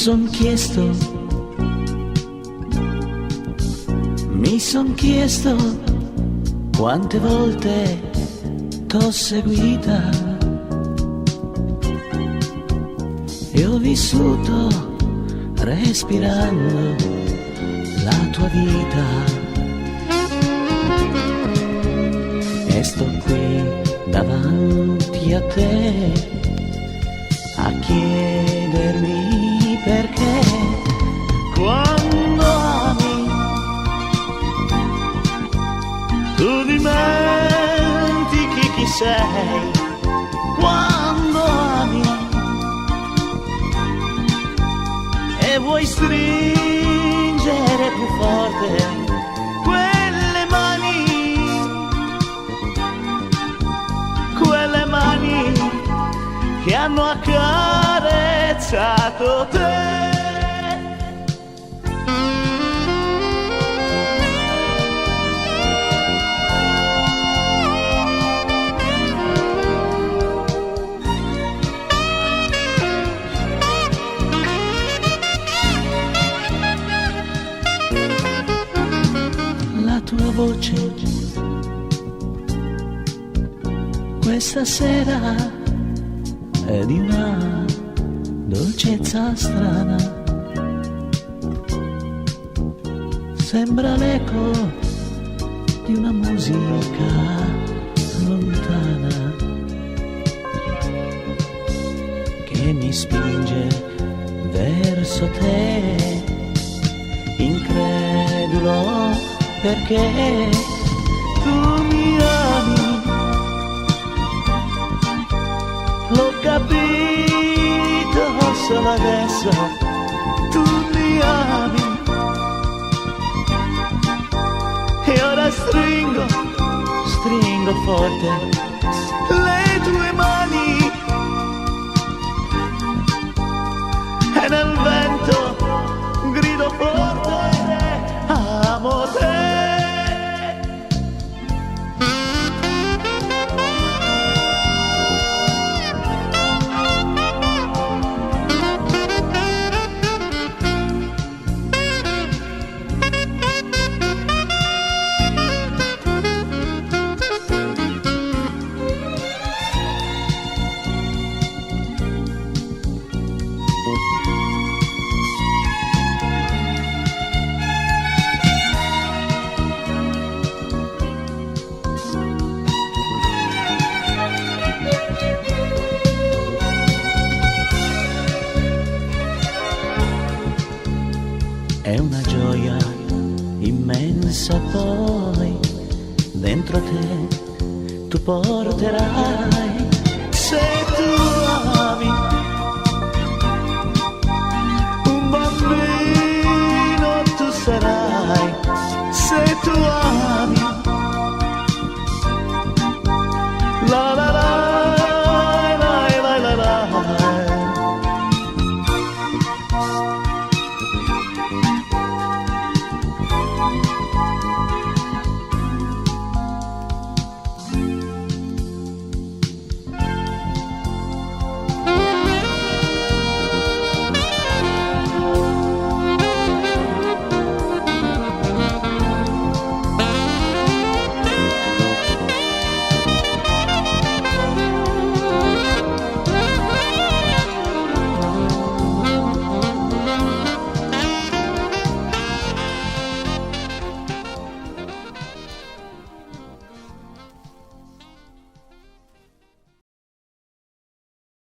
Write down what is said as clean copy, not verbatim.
Mi son chiesto quante volte t'ho seguita e ho vissuto respirando la tua vita e sto qui davanti a te a chiedermi perché quando ami tu dimentichi chi sei, quando ami e vuoi stringere più forte quelle mani che hanno accarezzato te. La tua voce questa sera è di una dolcezza strana, sembra l'eco di una musica lontana che mi spinge verso te, incredulo perché tu mi ami. L'ho capito solo adesso, tu mi ami e ora stringo forte le tue mani e nel vento grido forte, amo te. È una gioia immensa poi, dentro te tu porterai, se tu ami un bambino tu sarai, se tu ami